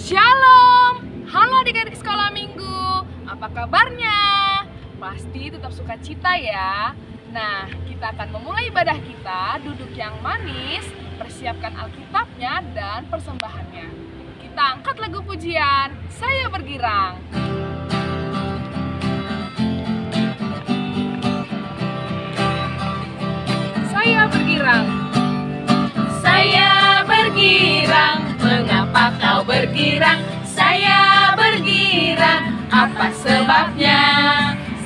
Shalom, halo adik-adik sekolah minggu, apa kabarnya? Pasti tetap sukacita ya. Nah, kita akan memulai ibadah kita, duduk yang manis, persiapkan Alkitabnya dan persembahannya. Kita angkat lagu pujian, Saya Bergirang. Saya bergirang. Saya bergirang, mengapa kau bergirang? Saya bergirang, apa sebabnya?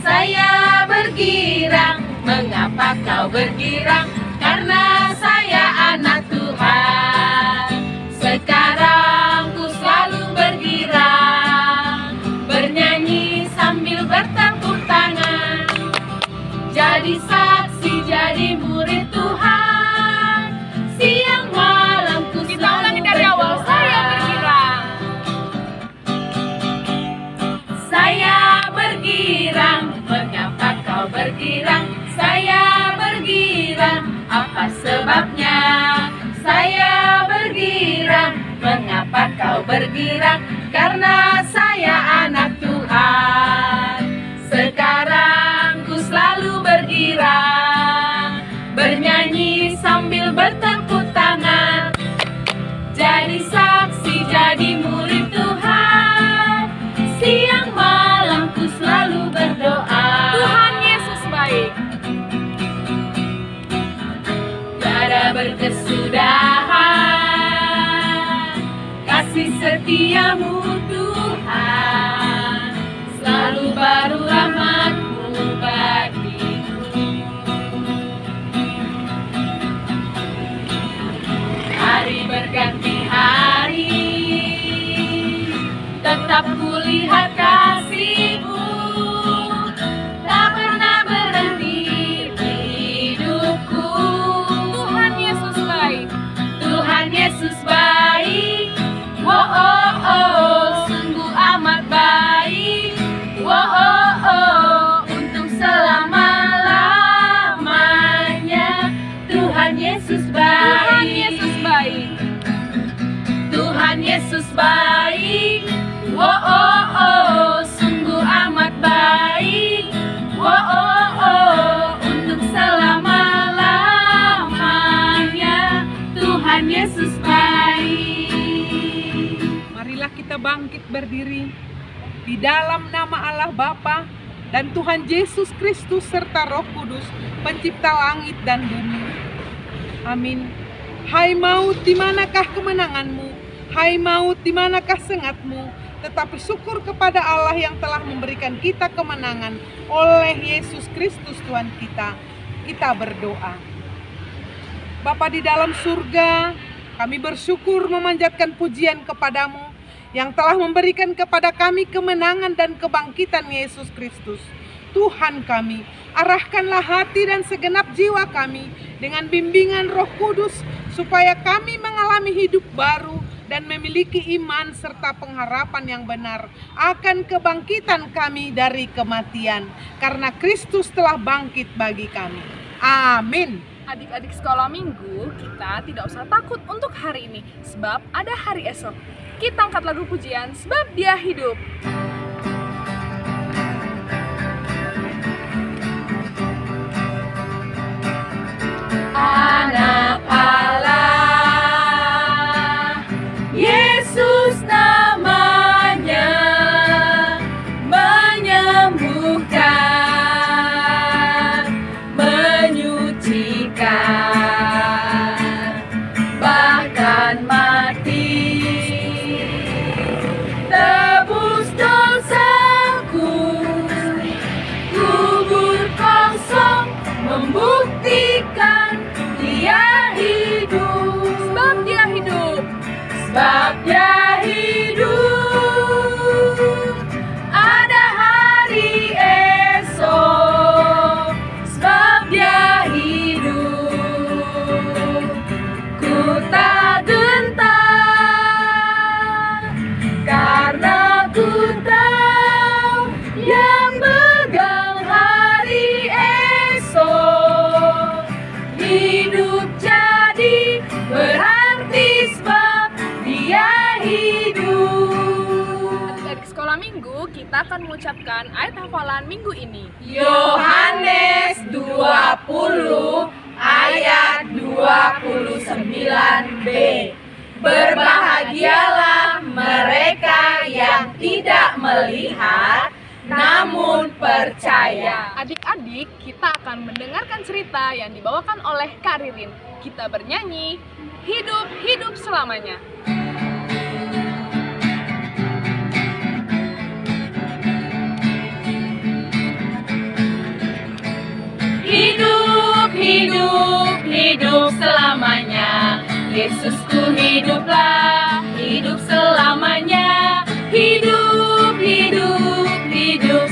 Saya bergirang, mengapa kau bergirang? Karena saya anak Tuhan. Sekarang ku selalu bergirang, bernyanyi sambil bertepuk tangan, jadi saksi, jadi murid Tuhan. Siang malam ku Kita ulangi dari awal, saya bergirang. Saya bergirang, mengapa kau bergirang? Saya bergirang, apa sebabnya? Saya bergirang, mengapa kau bergirang? Karena saya anak Tuhan. Sekarang ku selalu bergirang, bernyanyi sambil bertepuk tangan, jadi saksi, jadi murid Tuhan. Siang malam ku selalu berdoa. Tuhan Yesus baik. Tiada berkesudahan kasih setiamu Tuhan, selalu baru rahmat-Mu bagiku. Hari berganti hari, tetap kulihat kasih-Mu, tak pernah berhenti di hidupku. Tuhan Yesus baik. Tuhan Yesus baik, oh oh oh, sungguh amat baik, oh oh oh, untuk selama-lamanya. Tuhan Yesus baik, Tuhan Yesus baik. Tuhan Yesus baik, oh oh oh, sungguh amat baik, oh oh oh, untuk selama-lamanya. Tuhan Yesus baik. Marilah kita bangkit berdiri di dalam nama Allah Bapa dan Tuhan Yesus Kristus serta Roh Kudus, pencipta langit dan bumi. Amin. Hai maut, di manakah kemenanganmu? Hai maut, di manakah sengatmu? Tetapi syukur kepada Allah yang telah memberikan kita kemenangan oleh Yesus Kristus Tuhan kita. Kita berdoa. Bapa di dalam surga, kami bersyukur memanjatkan pujian kepadamu yang telah memberikan kepada kami kemenangan dan kebangkitan Yesus Kristus. Tuhan kami, arahkanlah hati dan segenap jiwa kami dengan bimbingan Roh Kudus, supaya kami mengalami hidup baru dan memiliki iman serta pengharapan yang benar akan kebangkitan kami dari kematian, karena Kristus telah bangkit bagi kami. Amin. Adik-adik sekolah minggu, kita tidak usah takut untuk hari ini, sebab ada hari esok. Kita angkat lagu pujian, sebab Dia hidup. Anak Allah, Yesus namanya, menyembuhkan, menyucikan, bahkan mati, tebus dosa. akan mengucapkan ayat hafalan minggu ini. Yohanes 20 ayat 29b. Berbahagialah mereka yang tidak melihat namun percaya. Adik-adik, kita akan mendengarkan cerita yang dibawakan oleh Kak Ririn. Kita bernyanyi, hidup selamanya. Hidup selamanya. Yesusku hiduplah, hidup selamanya. Hidup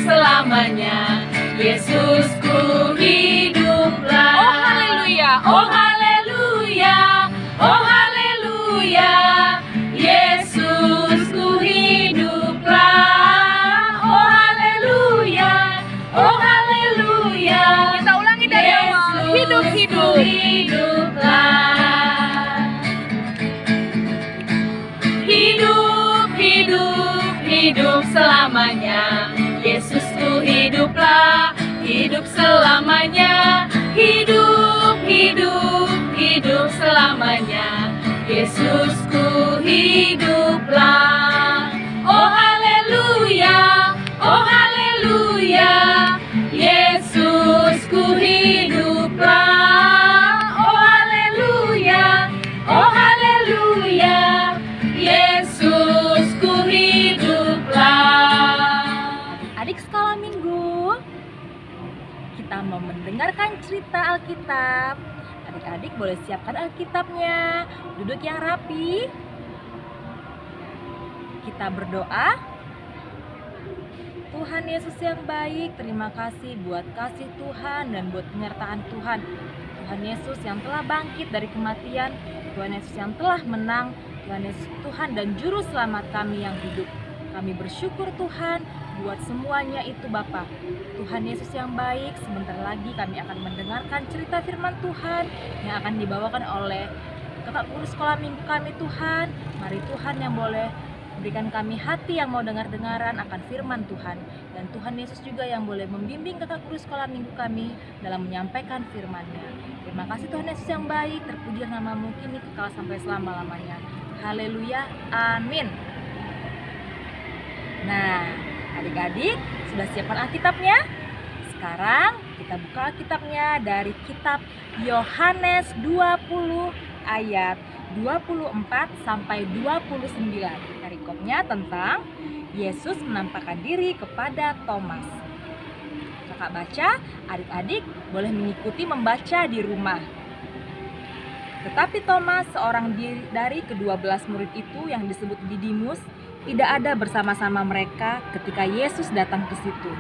selamanya. Yesusku hiduplah. Oh haleluya, Oh haleluya, oh haleluya. Yesusku hiduplah. Oh haleluya, oh haleluya. kita ulangi dari awal. Hidup. Hiduplah. Hidup selamanya. Yesusku hiduplah, hidup selamanya. Hidup selamanya. Yesusku hiduplah. Oh haleluya, oh haleluya. Yesusku hiduplah. Oh haleluya, oh haleluya. Yesusku hiduplah. Adik sekolah minggu, kita mau mendengarkan cerita Alkitab. Adik-adik boleh siapkan Alkitabnya, duduk yang rapi. Kita berdoa. Tuhan Yesus yang baik, terima kasih buat kasih Tuhan dan buat penyertaan Tuhan. Tuhan Yesus yang telah bangkit dari kematian, Tuhan Yesus yang telah menang, Tuhan Yesus Tuhan dan Juru Selamat kami yang hidup. Kami bersyukur Tuhan buat semuanya itu Bapa. Tuhan Yesus yang baik, sebentar lagi kami akan mendengarkan cerita firman Tuhan yang akan dibawakan oleh kakak guru sekolah minggu kami Tuhan. Mari Tuhan yang boleh berikan kami hati yang mau dengar-dengaran akan firman Tuhan. Dan Tuhan Yesus juga yang boleh membimbing kakak guru sekolah minggu kami dalam menyampaikan firman-Nya. Terima kasih Tuhan Yesus yang baik, terpuji namamu kini kekal sampai selama-lamanya. Haleluya, amin. Nah, adik-adik sudah siapkan Alkitabnya? Sekarang kita buka Alkitabnya dari kitab Yohanes 20 ayat 24 sampai 29. Perikopnya tentang Yesus menampakkan diri kepada Thomas. Kakak baca, adik-adik boleh mengikuti membaca di rumah. Tetapi Thomas, seorang dari ke-12 murid itu yang disebut Didimus, tidak ada bersama-sama mereka ketika Yesus datang ke situ.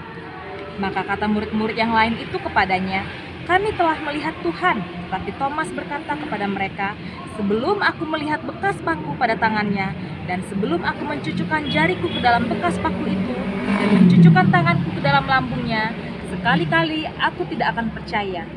Maka kata murid-murid yang lain itu kepadanya, "Kami telah melihat Tuhan." Tetapi Thomas berkata kepada mereka, "Sebelum aku melihat bekas paku pada tangannya, dan sebelum aku mencucukkan jariku ke dalam bekas paku itu, dan mencucukkan tanganku ke dalam lambungnya, sekali-kali aku tidak akan percaya."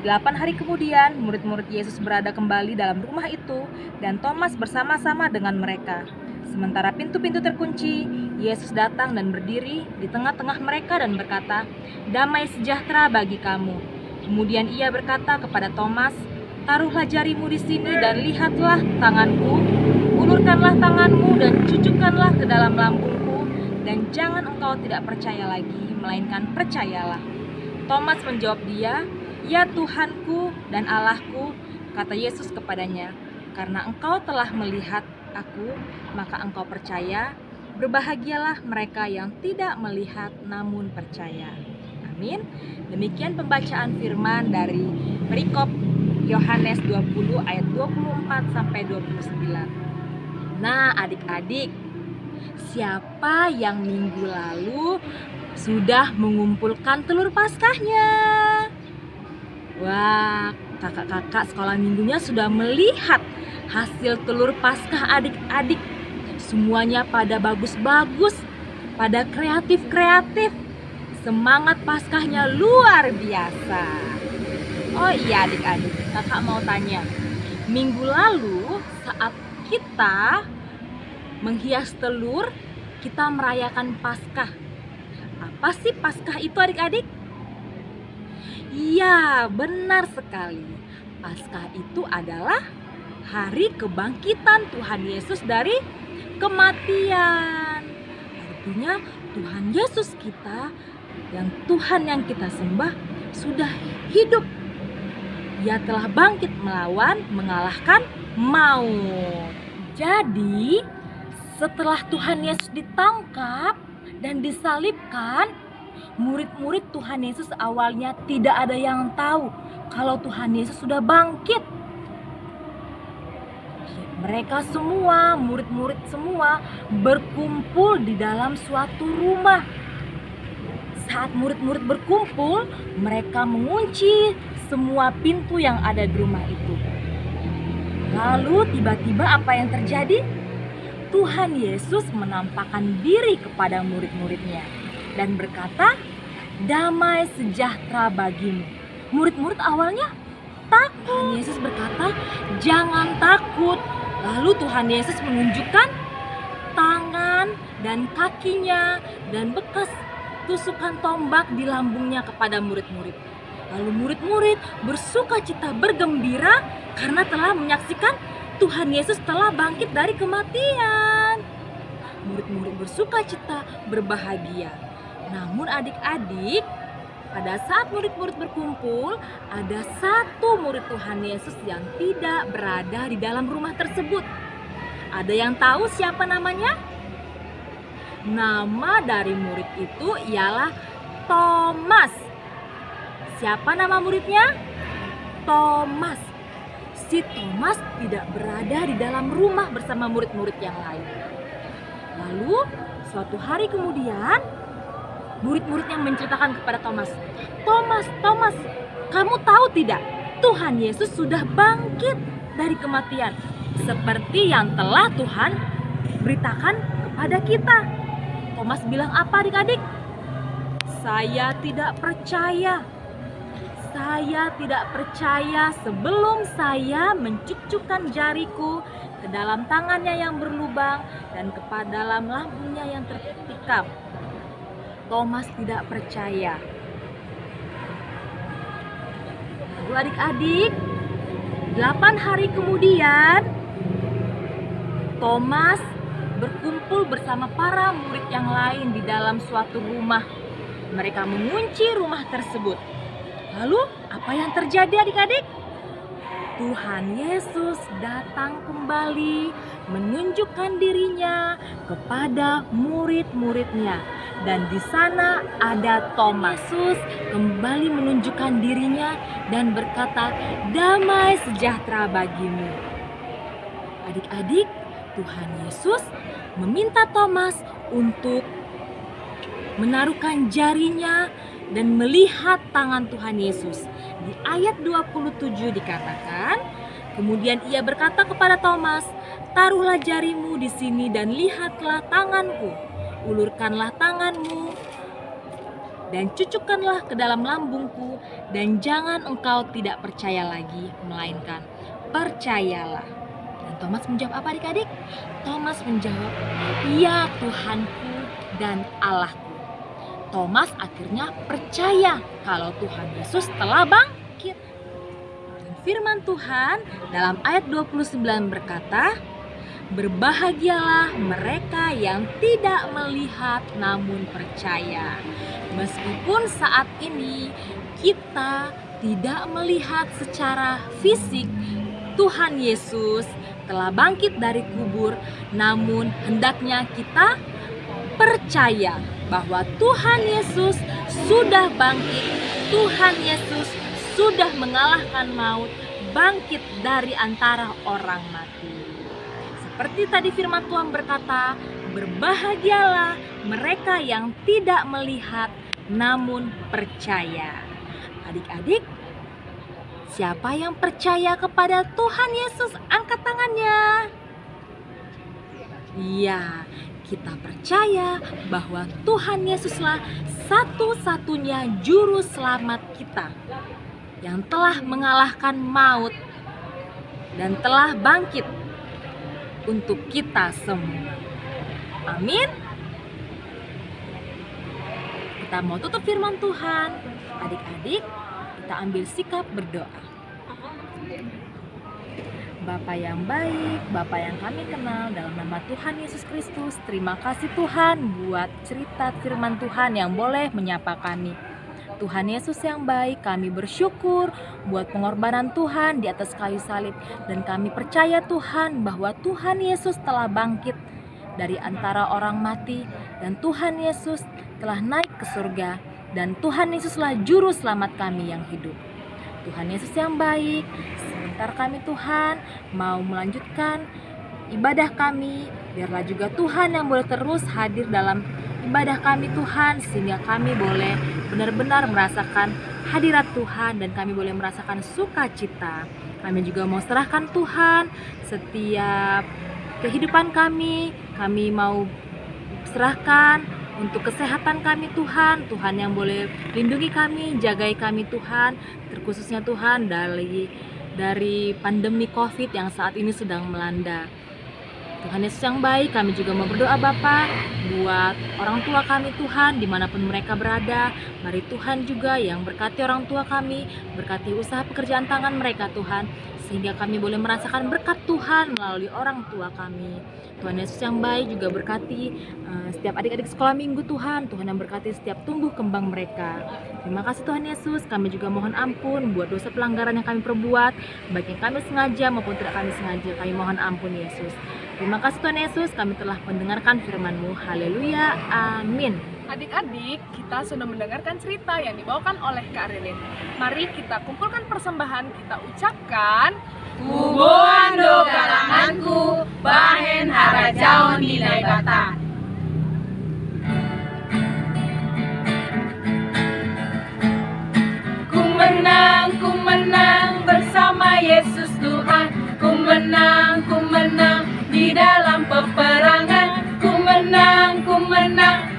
8 hari kemudian, murid-murid Yesus berada kembali dalam rumah itu, dan Thomas bersama-sama dengan mereka. Sementara pintu-pintu terkunci, Yesus datang dan berdiri di tengah-tengah mereka dan berkata, "Damai sejahtera bagi kamu." Kemudian ia berkata kepada Thomas, "Taruhlah jarimu di sini dan lihatlah tanganku, ulurkanlah tanganmu dan cucukkanlah ke dalam lambungku, dan jangan engkau tidak percaya lagi, melainkan percayalah." Thomas menjawab dia, "Ya Tuhanku dan Allahku," kata Yesus kepadanya, "Karena engkau telah melihat aku, maka engkau percaya. Berbahagialah mereka yang tidak melihat namun percaya." Amin. Demikian pembacaan firman dari perikop Yohanes 20 ayat 24 sampai 29. Nah, adik-adik, siapa yang minggu lalu sudah mengumpulkan telur Paskahnya? Wah, kakak-kakak sekolah minggunya sudah melihat hasil telur Paskah adik-adik. Semuanya pada bagus-bagus, pada kreatif-kreatif. Semangat Paskahnya luar biasa. Oh iya adik-adik, kakak mau tanya. Minggu lalu saat kita menghias telur, kita merayakan Paskah. Apa sih Paskah itu adik-adik? Iya, benar sekali. Paskah itu adalah hari kebangkitan Tuhan Yesus dari kematian. Artinya Tuhan Yesus kita, Tuhan yang kita sembah sudah hidup. Dia telah bangkit mengalahkan maut. Jadi setelah Tuhan Yesus ditangkap dan disalibkan, murid-murid Tuhan Yesus awalnya tidak ada yang tahu kalau Tuhan Yesus sudah bangkit. Mereka semua, murid-murid semua berkumpul di dalam suatu rumah. Saat murid-murid berkumpul, mereka mengunci semua pintu yang ada di rumah itu. Lalu tiba-tiba apa yang terjadi? Tuhan Yesus menampakkan diri kepada murid-muridnya dan berkata, "Damai sejahtera bagimu." Murid-murid awalnya takut. Tuhan Yesus berkata, "Jangan takut." Lalu Tuhan Yesus menunjukkan tangan dan kakinya dan bekas tusukan tombak di lambungnya kepada murid-murid. Lalu murid-murid bersukacita bergembira karena telah menyaksikan Tuhan Yesus telah bangkit dari kematian. Murid-murid bersukacita, berbahagia. Namun adik-adik, pada saat murid-murid berkumpul, ada satu murid Tuhan Yesus yang tidak berada di dalam rumah tersebut. Ada yang tahu siapa namanya? Nama dari murid itu ialah Thomas. Siapa nama muridnya? Thomas. Si Thomas tidak berada di dalam rumah bersama murid-murid yang lain. Lalu suatu hari kemudian, murid-muridnya menceritakan kepada Thomas, Thomas, kamu tahu tidak? Tuhan Yesus sudah bangkit dari kematian, seperti yang telah Tuhan beritakan kepada kita. Thomas bilang apa adik-adik? Saya tidak percaya. Saya tidak percaya sebelum saya mencucukkan jariku ke dalam tangannya yang berlubang dan kepada dalam lambungnya yang tertikam. Thomas tidak percaya. Lalu adik-adik, 8 hari kemudian Thomas berkumpul bersama para murid yang lain di dalam suatu rumah. Mereka mengunci rumah tersebut. Lalu apa yang terjadi adik-adik? Tuhan Yesus datang kembali menunjukkan dirinya kepada murid-muridnya. Dan di sana ada Thomas. Yesus kembali menunjukkan dirinya dan berkata, "Damai sejahtera bagimu." Adik-adik, Tuhan Yesus meminta Thomas untuk menaruhkan jarinya dan melihat tangan Tuhan Yesus. Di ayat 27 dikatakan, kemudian ia berkata kepada Thomas, "Taruhlah jarimu di sini dan lihatlah tanganku. Ulurkanlah tanganmu dan cucukkanlah ke dalam lambungku, dan jangan engkau tidak percaya lagi, melainkan percayalah." Dan Thomas menjawab apa adik-adik? Thomas menjawab, "Ya Tuhanku dan Allahku." Thomas akhirnya percaya kalau Tuhan Yesus telah bangkit. Dan firman Tuhan dalam ayat 29 berkata, "Berbahagialah mereka yang tidak melihat namun percaya." Meskipun saat ini kita tidak melihat secara fisik Tuhan Yesus telah bangkit dari kubur, namun hendaknya kita percaya bahwa Tuhan Yesus sudah bangkit. Tuhan Yesus sudah mengalahkan maut, bangkit dari antara orang mati. Seperti tadi firman Tuhan berkata, "Berbahagialah mereka yang tidak melihat namun percaya." Adik-adik, siapa yang percaya kepada Tuhan Yesus? Angkat tangannya. Iya, kita percaya bahwa Tuhan Yesuslah satu-satunya juru selamat kita yang telah mengalahkan maut dan telah bangkit untuk kita semua. Amin. kita mau tutup firman Tuhan, adik-adik kita ambil sikap berdoa. Bapa yang baik, Bapa yang kami kenal, dalam nama Tuhan Yesus Kristus, terima kasih Tuhan buat cerita firman Tuhan yang boleh menyapa kami. Tuhan Yesus yang baik, kami bersyukur buat pengorbanan Tuhan di atas kayu salib, dan kami percaya Tuhan bahwa Tuhan Yesus telah bangkit dari antara orang mati, dan Tuhan Yesus telah naik ke surga, dan Tuhan Yesuslah juru selamat kami yang hidup. Tuhan Yesus yang baik, sebentar kami Tuhan mau melanjutkan ibadah kami, biarlah juga Tuhan yang boleh terus hadir dalam ibadah kami Tuhan, sehingga kami boleh benar-benar merasakan hadirat Tuhan dan kami boleh merasakan sukacita. Kami juga mau serahkan Tuhan setiap kehidupan kami mau serahkan untuk kesehatan kami Tuhan. Tuhan yang boleh lindungi kami, jagai kami Tuhan, terkhususnya Tuhan dari pandemi COVID yang saat ini sedang melanda. Tuhan Yesus yang baik, kami juga mau berdoa Bapa buat orang tua kami Tuhan dimanapun mereka berada. Mari Tuhan juga yang berkati orang tua kami, berkati usaha pekerjaan tangan mereka Tuhan, sehingga kami boleh merasakan berkat Tuhan melalui orang tua kami. Tuhan Yesus yang baik juga berkati setiap adik-adik sekolah minggu Tuhan, Tuhan yang berkati setiap tumbuh kembang mereka. Terima kasih Tuhan Yesus, kami juga mohon ampun buat dosa pelanggaran yang kami perbuat, baik yang kami sengaja maupun tidak kami sengaja, kami mohon ampun Yesus. Terima kasih Tuhan Yesus, kami telah mendengarkan firman-Mu. Haleluya, amin. Adik-adik, kita sudah mendengarkan cerita yang dibawakan oleh Kak Rilin. Mari kita kumpulkan persembahan, kita ucapkan Kuboando karanganku, bahen harajao nilai bata. Ku menang bersama Yesus Tuhan. Ku menang di dalam peperangan. Ku menang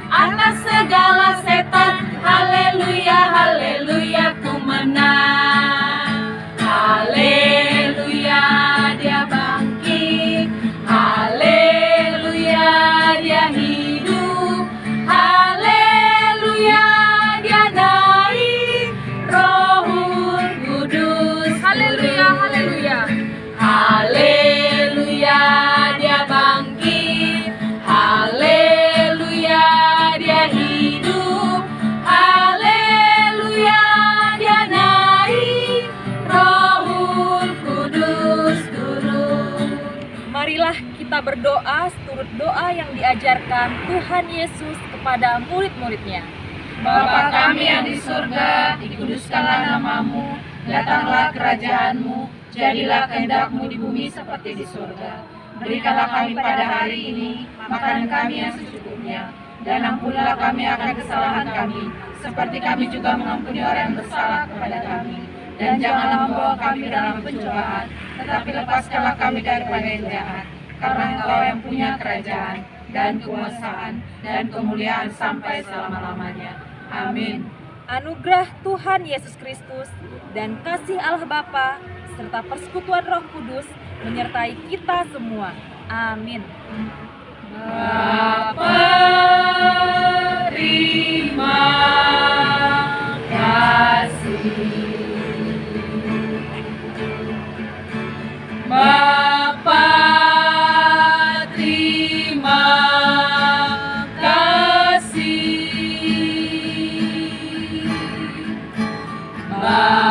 atas segala setan. Haleluya, haleluya, ku menang. Haleluya, dia bangkit. Haleluya, dia hidup. Haleluya, dia naik. Roh Kudus. haleluya, haleluya. Haleluya, dia bangkit. Haleluya, dia hidup. Haleluya, dia naik. Roh Kudus turun. Marilah kita berdoa seturut doa yang diajarkan Tuhan Yesus kepada murid-muridnya. Bapa kami yang di surga, dikuduskanlah namamu, datanglah kerajaanmu, jadilah kehendak-Mu di bumi seperti di surga. Berikanlah kami pada hari ini makanan kami yang secukupnya, dan ampunilah kami akan kesalahan kami, seperti kami juga mengampuni orang yang bersalah kepada kami. Dan janganlah membawa kami dalam pencobaan, tetapi lepaskanlah kami daripada yang jahat, karena Engkau yang punya kerajaan, dan kekuasaan, dan kemuliaan sampai selama-lamanya. Amin. Anugerah Tuhan Yesus Kristus dan kasih Allah Bapa serta persekutuan Roh Kudus menyertai kita semua. Amin. Bapa, terima kasih. Bapa, terima kasih. Bapa,